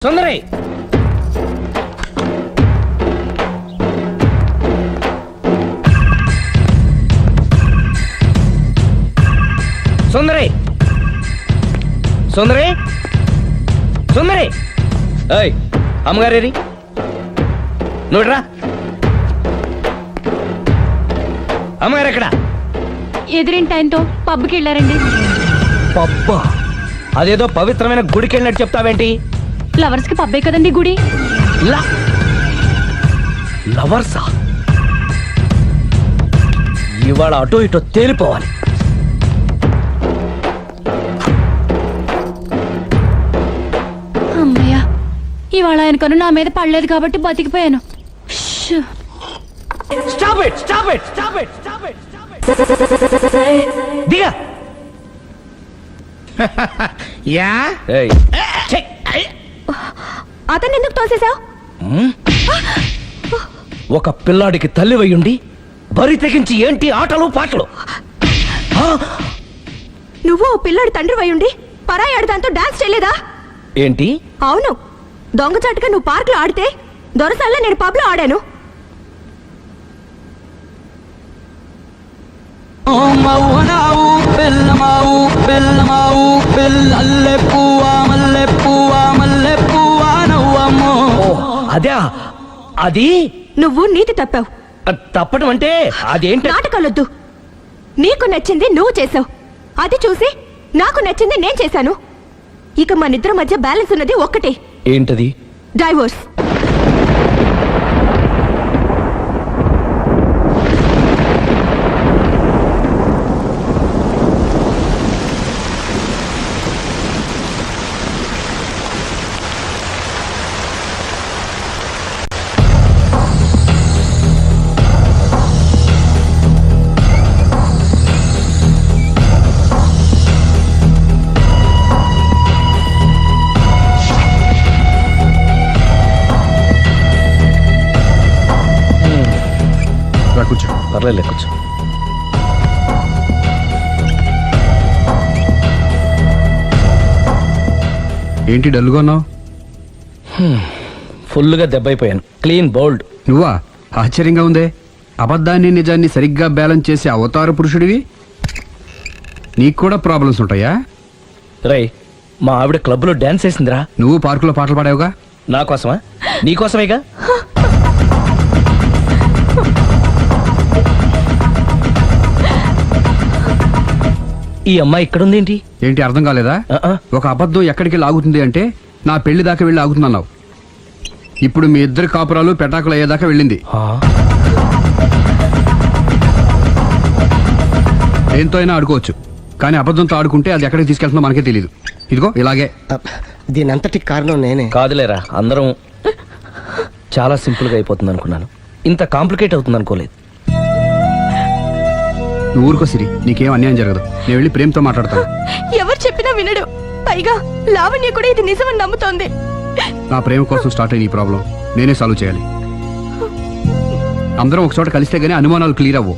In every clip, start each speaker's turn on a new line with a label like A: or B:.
A: సుందరి సుందరి సుందరి సుందరి ఏయ్ అమ్మగారేరి నువ్వురా అమ్మగారు ఎక్కడ?
B: ఎదురింటి ఆయనతో పబ్కి వెళ్ళారండి.
A: పబ్బా? అదేదో పవిత్రమైన గుడికి వెళ్ళినట్టు చెప్తావేంటి?
B: లవర్స్ కి పబ్బే కదండి గుడి.
A: లవర్సా? ఇవాళ అటో ఇటో తేలిపోవాలి.
B: అమ్మయ్య, ఇవాళ ఆయన కను నా మీద పడలేదు కాబట్టి బతికిపోయాను. Shoe.
A: Stop it! Stop it! Stop it! Stop it! Stop it! దిగా.
C: యా
A: ఏయ్ ఛే!
B: అతన్ని ఎందుకు తోసేశావు?
A: ఒక పిల్లాడికి తల్లివయ్యుండి బరి తెగించి ఏంటి ఆటలు పాటలు?
B: నువ్వు ఓ పిల్లాడి తండ్రి అయ్యుండి పరాయాడు దాంతో డాన్స్ చేయలేదా?
A: ఏంటి?
B: అవును, దొంగచాటుగా నువ్వు పార్క్ లో ఆడితే దొరసల్లా నేను పబ్ లో ఆడాను.
A: అదే అది
B: నువ్వు నీతి తప్పావు.
A: తప్పడం అంటే అదేంటి?
B: నాటకాలొద్దు. నీకు నచ్చింది నువ్వు చేసావు, అది చూసి నాకు నచ్చింది నేను చేశాను. ఇక మన ఇద్దరి మధ్య బ్యాలెన్స్ ఉన్నది ఒక్కటే.
A: ఏంటది?
B: డైవోర్స్.
C: కూర్చో.
A: పర్లేదు కూర్చో.
C: ఏంటి డల్గా ఉన్నావు?
A: ఫుల్గా దెబ్బైపోయాను. Clean bowled.
C: నువ్వా? ఆశ్చర్యంగా ఉందే. అబద్ధాన్ని నిజాన్ని సరిగ్గా బ్యాలెన్స్ చేసే అవతార పురుషుడివి. నీకు కూడా ప్రాబ్లమ్స్ ఉంటాయా?
A: రై, మా ఆవిడ క్లబ్లో డాన్స్ వేసిందిరా.
C: నువ్వు పార్కులో పాటలు పాడావుగా.
A: నా కోసమా? నీకోసమేగా. ఈ అమ్మాయి ఇక్కడుందేంటి?
C: ఏంటి అర్థం కాలేదా? ఒక అబద్ధం ఎక్కడికి లాగుతుంది అంటే నా పెళ్లి దాకా వెళ్ళి ఆగుతుందన్నావు. ఇప్పుడు మీ ఇద్దరి కాపురాలు పెటాకులు అయ్యేదాకా వెళ్ళింది. దేంతో అయినా ఆడుకోవచ్చు, కానీ అబద్ధంతో ఆడుకుంటే అది ఎక్కడికి తీసుకెళ్తుందో మనకే తెలియదు. ఇదిగో ఇలాగే.
D: దీనంతటి కారణం నేనే.
A: కాదులేరా, అందరం చాలా సింపుల్గా అయిపోతుంది అనుకున్నాను. ఇంత కాంప్లికేట్ అవుతుంది అనుకోలేదు.
C: నువ్వు ఊరుకో సిరి, నీకేం అన్యాయం జరగదు. నేను వెళ్ళి ప్రేమతో మాట్లాడతాను.
B: ఎవరు చెప్పినా వినడు. పైగా లావణ్య కూడా ఇది నిజమని నమ్ముతోంది.
C: నా ప్రేమ కోసం స్టార్ట్ అయిన ఈ ప్రాబ్లం నేనే సాల్వ్ చేయాలి. అందరం ఒక చోట కలిస్తే గానీ అనుమానాలు క్లియర్ అవ్వు.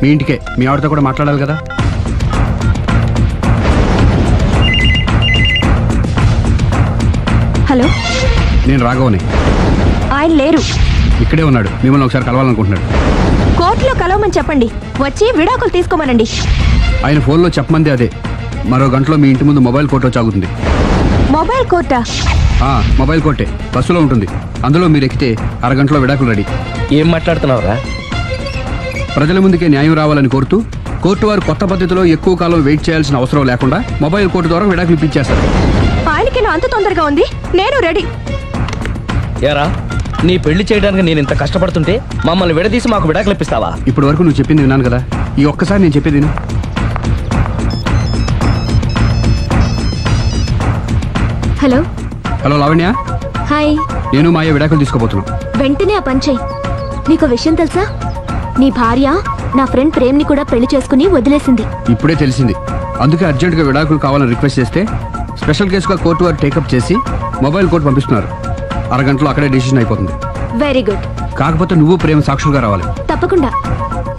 C: మీ ఇంటికే, మీ ఆవిడతో కూడా మాట్లాడాలి కదా.
B: హలో,
C: నేను రాఘవని.
B: ఆయన లేరు.
C: ఇక్కడే ఉన్నాడు, మిమ్మల్ని ఒకసారి కలవాలనుకుంటున్నాడు.
B: కోర్టులో కలవమని చెప్పండి, వచ్చి విడాకులు తీసుకోమనండి.
C: ఆయన ఫోన్లో చెప్పమంది అదే. మరో గంటలో మీ ఇంటి ముందు మొబైల్ కోర్టు వచ్చి ఆగుతుంది.
B: మొబైల్ కోర్టా?
C: మొబైల్ కోర్టే, బస్సులో ఉంటుంది. అందులో మీరు ఎక్కితే అరగంటలో విడాకులు రెడీ.
A: ఏం మాట్లాడుతున్నావురా?
C: ప్రజల ముందుకే న్యాయం రావాలని కోరుతూ కోర్టు వారు కొత్త పద్ధతిలో ఎక్కువ కాలం వెయిట్ చేయాల్సిన అవసరం లేకుండా మొబైల్ కోర్టు ద్వారా విడాకులు ఇప్పించేస్తారు.
B: ఆయనకి అంత తొందరగా ఉంది, నేను రెడీ.
A: ఏరా, నీ పెళ్లి చేయడానికి నేను ఇంత కష్టపడుతుంటే మమ్మల్ని విడదీసి మాకు విడాకులు ఇప్పిస్తావా?
C: ఇప్పటి వరకు నువ్వు చెప్పింది విన్నాను కదా, ఈ ఒక్కసారి నేను చెప్పేది విను.
B: హలో.
C: Hello Lavanya,
B: hi.
C: నేను మాయ విడాకులు తీసుకోబోతున్నాను.
B: వెంటనే ఆ పని చెయ్యి. నీకు విషయం తెలుసా? నీ భార్య నా ఫ్రెండ్ ప్రేమ్ని కూడా పెళ్లి చేసుకుని వదిలేసింది.
C: ఇప్పుడే తెలిసింది. అందుకే అర్జెంటుగా విడాకులు కావాలని రిక్వెస్ట్ చేస్తే స్పెషల్ కేసుగా కోర్టు వారు టేకప్ చేసి మొబైల్ కోర్టు పంపిస్తున్నారు. అరగంటలో అక్కడే డిసిషన్ అయిపోతుంది.
B: Very good.
C: కాకపోతే నువ్వు ప్రేమ సాక్షులుగా రావాలి.
B: తప్పకుండా.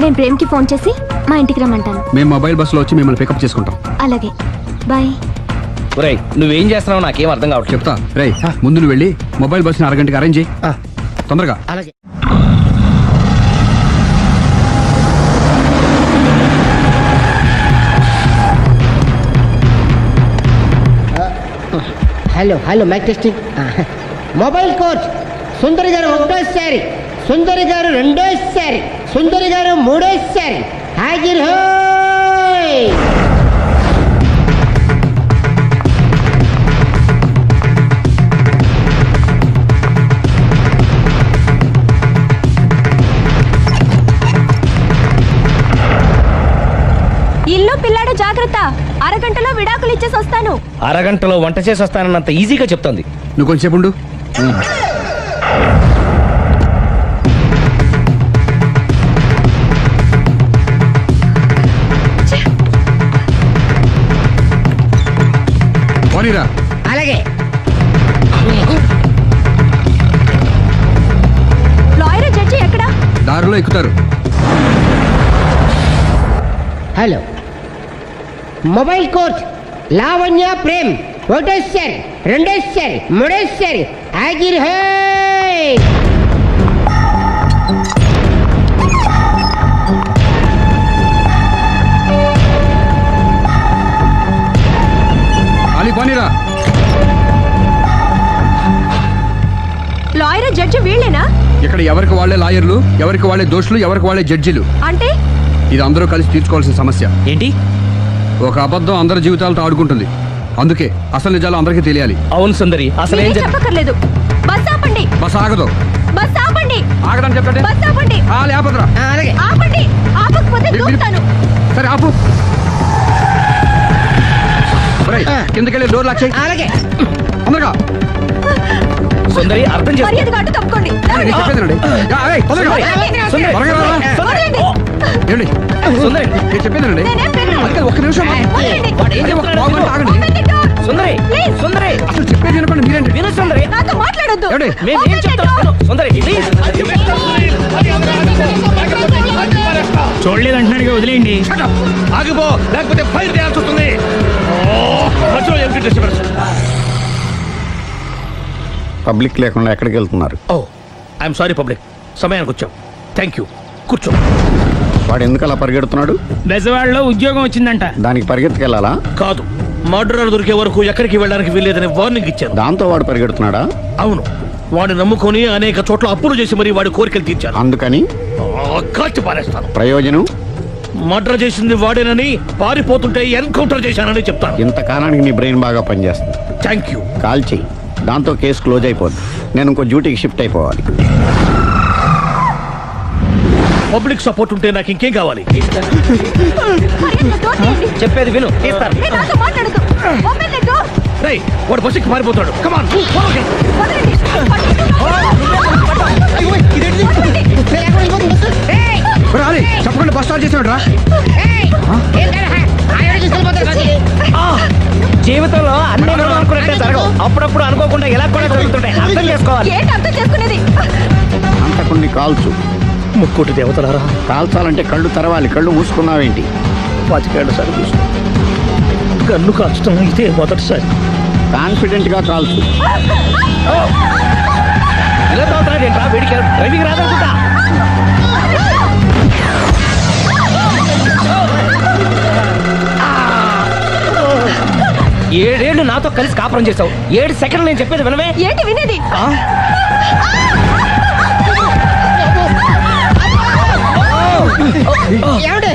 B: నేను ప్రేమ్కి ఫోన్ చేసి మా ఇంటికి రమ్మంటాను.
C: మేము మొబైల్ బస్సులో వచ్చి మిమ్మల్ని పికప్ చేసుకుంటాం.
B: అలాగే, బాయ్.
A: ఒరేయ్ నువ్వేం చేస్తున్నావు నాకేం అర్థం కావట్లేదు.
C: చెప్తా రేయ్ ముందు నువ్వు వెళ్ళి మొబైల్ బస్ని అరగంటకి అరేంజ్ చేయి
D: ఆ,
C: తొందరగా.
D: అలాగే. Hello hello mike testing. Mobile coach Sundari గారు ఒకటోసారి, సుందరి గారు రెండోసారి, సుందరి గారు మూడోసారి. హాజర్ హోయ్.
B: ఇల్లు పిల్లాడు జాగ్రత్త, అరగంటలో విడాకులు ఇచ్చేసి వస్తాను.
A: అరగంటలో వంట చేసి వస్తానన్నంత ఈజీగా చెప్తోంది.
C: నువ్వు కొంచెంసేపు ఉండు. పోనీరా.
D: అలాగే.
B: లాయర్ జడ్జి ఎక్కడా?
C: దారిలో ఎక్కుతారు.
D: Hello mobile coach Lavanya Prem ఒకటోసారి, రెండోసారి, మూడోసారి. హాజర్ హోయ్.
C: అలీ పోనీరా.
B: లాయర్ జడ్జి వీళ్ళేనా?
C: ఇక్కడ ఎవరికి వాళ్ళే లాయర్లు, ఎవరికి వాళ్ళే దోషులు, ఎవరికి వాళ్ళే జడ్జిలు.
B: అంటే
C: ఇది అందరూ కలిసి తీర్చుకోవాల్సిన సమస్య.
A: ఏంటి?
C: ఒక అబద్ధం అందరి జీవితాలతో ఆడుకుంటుంది. అందుకే అసలు నిజాలు అందరికీ తెలియాలి.
A: అవును సుందరి, అసలు ఏం
B: మీరేం చెప్పక్కర్లేదు. బస్ ఆపండి,
C: బస్ ఆగదు.
B: బస్ ఆపండి,
C: ఆగదని చెప్పండి.
B: బస్ ఆపండి,
C: లేపదురా.
D: అలాగే.
B: ఆపండి. ఆపకపోతే దూకుతాను.
C: సరే ఆపు. ఒరేయ్, కిందకెళ్ళి డోర్ లాక్ చేయి.
D: అలాగే.
C: తొందరగా.
A: సుందరి అర్థం చేసుకో.
B: మర్యాదగా అడ్డు తప్పుకోండి.
C: నేను చెప్పేదేనండి. తొందరగా.
A: సుందరి,
C: త్వరగా రారా.
B: వదలండి.
C: ఏమండి?
A: సుందరి,
C: నేను చెప్పేదేనండి.
B: నేనేం పెట్టను.
C: అందుకే ఒక్క నిమిషం.
B: వదలండి.
C: అదే ఒక పావు గంట ఆగండి.
B: Open the door.
A: Sundari,
B: Please.
A: సుందరి,
C: అసలు చెప్పేది వినపండి మీరేంటి?
A: విను సుందరి.
B: నాతో మాట్లాడొద్దు.
C: ఏమండి?
A: మేము ఏం
B: Open the
A: చెప్తాం
B: door.
A: విను. సుందరి ప్లీజ్.
E: చూడలేదంటున్నాడుగా వదిలేయండి.
F: ఆగిపో, లేకపోతే ఫైర్ చేయాల్సి వస్తుంది.
G: పబ్లిక్ లేకుండా ఎక్కడికి వెళ్తున్నారు?
F: ఓ ఐఎమ్ సారీ పబ్లిక్, సమయానికి వచ్చాం. థ్యాంక్ యూ, కూర్చో.
G: వాడు ఎందుకు అలా పరిగెడుతున్నాడు?
E: బెజవాడలో ఉద్యోగం వచ్చిందంట.
G: దానికి పరిగెత్తుకెళ్ళాలా?
F: కాదు, మర్డరర్ దొరికే వరకు ఎక్కడికి వెళ్ళడానికి వీల్లేదని వార్నింగ్ ఇచ్చాను.
G: దాంతో వాడు పరిగెడుతున్నాడా?
F: అవును, వాడిని నమ్ముకొని అనేక చోట్ల అప్పులు చేసి మరి వాడి కోరికలు తీర్చాను.
G: అందుకని
F: కాల్చి పారేస్తాను.
G: ప్రయోజనం?
F: మర్డర్ చేసింది వాడేనని, పారిపోతుంటే ఎన్కౌంటర్ చేశానని చెప్తాను.
G: ఇంతకాలానికి నీ బ్రెయిన్ బాగా పనిచేస్తుంది.
F: Thank you.
G: కాల్ చెయ్యి, దాంతో కేసు క్లోజ్ అయిపోద్ది. నేను ఇంకో డ్యూటీకి షిఫ్ట్ అయిపోవాలి.
F: పబ్లిక్ సపోర్ట్ ఉంటే నాకు ఇంకేం కావాలి?
B: మర్యాదగా door తీయండి.
A: చెప్పేది విను, తీస్తాను.
B: మీరు నాతో మాట్లాడొద్దు. Open the door.
F: రేయ్, వాడు బస్సుకి పారిపోతాడు. కమాన్
B: వదలండి.
C: ఒరేయ్, అలీ చెప్పకుండా బస్ స్టార్ట్ చేసాడు రా.
A: జీవితంలో అన్ని మనం అనుకున్నట్టే జరగవు. అప్పుడప్పుడు అనుకోకుండా ఎలా కూడా జరుగుతుంటాయి. అర్థం చేసుకోవాలి.
B: ఏంటి అర్థం చేసుకునేది?
G: అంతకుని కాల్చు.
F: ముక్కోటి దేవతలారా,
G: కాల్చాలంటే కళ్ళు తెరవాలి. కళ్ళు మూసుకున్నావేంటి?
F: 25 సార్లు చూసుకో. గన్ను కాల్చడం ఇదే మొదటిసారి.
G: కాన్ఫిడెంట్ గా కాల్చు.
A: ఇలా తోతున్నాడు ఏంట్రా? వీడికి డ్రైవింగ్ రాదనుకుంటా. ఏడేళ్లు నాతో కలిసి కాపురం చేసావు. 7 సెకండ్లు నేను చెప్పేది వినవే.
B: ఏంటి వినేది?
D: ఏమండి,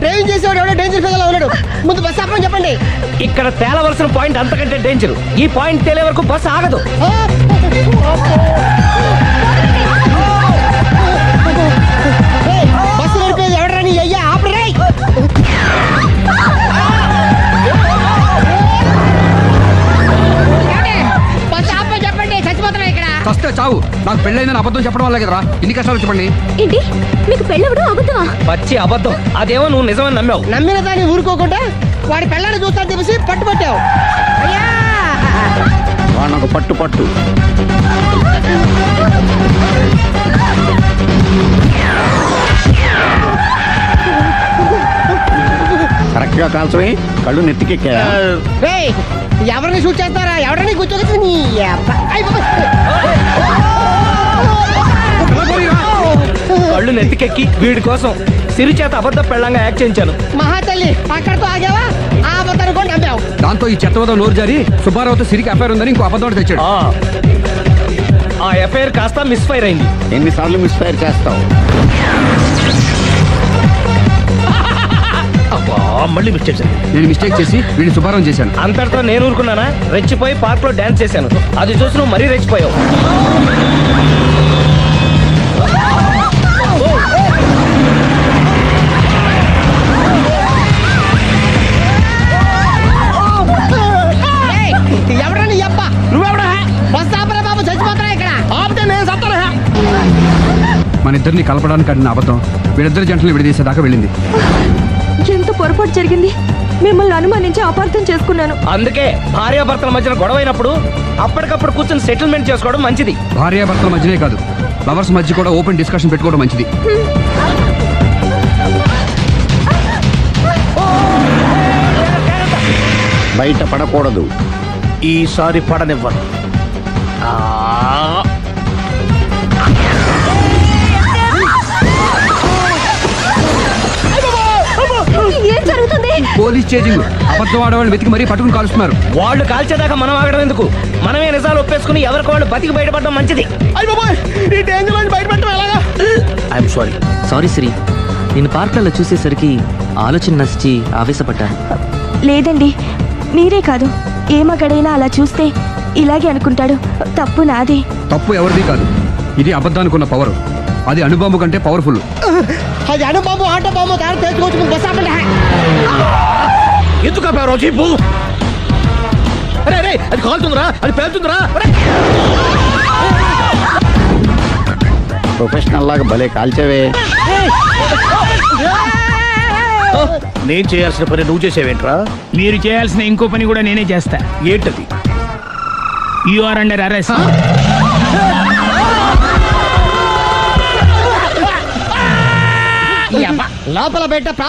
D: డ్రైవింగ్ చేసేవాడు ఎవడో డేంజర్ ఫీల్ ఉన్నాడు. ముందు బస్ ఆపమని చెప్పండి.
A: ఇక్కడ తేలవలసిన పాయింట్ అంతకంటే డేంజర్. ఈ పాయింట్ తేలే వరకు బస్సు ఆగదు.
D: బస్సు నడిపేది ఎవడరాని అయ్యా ఆపరే. బస్సు ఆపమని చెప్పండి, చచ్చిపోతున్నా ఇక్కడ.
C: ఫస్ట్ చావు. నాకు పెళ్ళైందని అబద్ధం చెప్పడం వల్ల కదరా ఇన్ని కష్టాలు చెప్పండి.
B: ఏంటి మీకు పెళ్ళవడం అబద్ధమా?
A: పచ్చి అబద్ధం. అదేమో నువ్వు నిజమని నమ్మావు.
D: నమ్మిన దాన్ని ఊరుకోకుండా వాడి పిల్లని చూస్తాను తెలిసి పట్టుబట్టావు. అయ్యా
G: వాడిని ఒక పట్టు పట్టు. కరెక్ట్ జాగ్రత్తగా కాల్చవి. కళ్ళు నెత్తికెక్కా.
D: రేయ్, ఎవరిని షూట్ చేస్తారా? ఎవరిని కూర్చోగచ్చు నీ అబ్బ. అయ్
A: కళ్ళు నెత్తికెక్కి వీడి కోసం సిరి చేత అబద్ధ పెళ్ళంగా యాక్ట్ చేయించాను.
D: మహాతల్లి, అక్కడతో ఆగావా? ఆ అబద్ధాన్ని కూడా నమ్మావు.
C: దాంతో ఈ చెత్తవద నోరు జారి సుబ్బారావుతో సిరికి అఫైర్ ఉందని ఇంకో అబద్ధం ఒకటి తెచ్చాడు.
A: ఆ ఎఫ్ఐఆర్ కాస్త మిస్ఫైర్ అయింది.
G: ఎన్నిసార్లు మిస్ఫైర్ చేస్తావు?
F: అబ్బా, మళ్ళీ మిస్టేక్ జరిగింది.
C: నేను మిస్టేక్ చేసి వీడిని సుబ్బారావు చేశాను.
A: అంతటితో నేను ఊరుకున్నానా? రెచ్చిపోయి పార్క్ లో డాన్స్ చేశాను. అది చూసి నువ్వు మరీ రెచ్చిపోయావు.
D: ఏయ్, ఎవరని అబ్బ? నువ్వెవడా? బస్ ఆపరా బాబు, చచ్చిపోతారా ఇక్కడ? ఆపితే నేను సత్తారా?
C: మన ఇద్దరిని కలపడానికి ఆడిన అబద్ధం వీళ్ళిద్దరి జంటలు విడదీసేదాకా వెళ్ళింది.
B: ఎంత పొరపాటు జరిగింది. మిమ్మల్ని అనుమానించి అపార్థం చేసుకున్నాను.
A: అందుకే భార్యాభర్తల మధ్యన గొడవైనప్పుడు అప్పటికప్పుడు కూర్చొని సెటిల్మెంట్ చేసుకోవడం మంచిది.
C: భార్యాభర్తల మధ్యనే కాదు, లవర్స్ మధ్య కూడా ఓపెన్ డిస్కషన్ పెట్టుకోవడం మంచిది.
G: బయట పడకూడదు.
F: ఈసారి పడనివ్వను.
B: ఏం జరుగుతుంది?
C: Police chasing. అబద్ధం ఆడవాళ్ళు వెతికి మరీ పట్టుకుని కాలుస్తున్నారు.
A: వాళ్ళు కాల్చేదాకా మనం ఆగడం ఎందుకు? మనమే నిజాలు ఒప్పేసుకుని ఎవరికి వాళ్ళు బతికి బయటపడడం మంచిది.
D: ఈ డేంజర్ నుంచి బయటపెట్టడం ఎలాగా?
F: I'm sorry.
H: సారీ సిరి, నేను పార్కులలో చూసేసరికి ఆలోచన నచ్చి ఆవేశపడ్డాను.
B: లేదండి, మీరే కాదు, ఏ మగాడైనా అలా చూస్తే ఇలాగే అనుకుంటాడు. తప్పు నాదే.
C: తప్పు ఎవరిది కాదు. ఇది అబద్ధానికి ఉన్న పవర్. అది అణుబాంబు కంటే పవర్ఫుల్.
D: అది అణుబాంబు, ఆటో బాంబు తయారు తెచ్చుకోవచ్చు. బస్ ఆపండి.
F: ఎందుకు ఆపావు జీపు? అరే, అది కాలుతుందిరా, అది పేలుతుందిరా.
G: ప్రొఫెషనల్ లాగా భలే కాల్చేవే.
F: నేను చేయాల్సిన పని నువ్వు చేసేవేంట్రా?
E: మీరు చేయాల్సిన ఇంకో పని కూడా నేనే చేస్తా.
F: ఏంటది?
E: You are under arrest.
D: లోపల బయట ప్రాబ్లం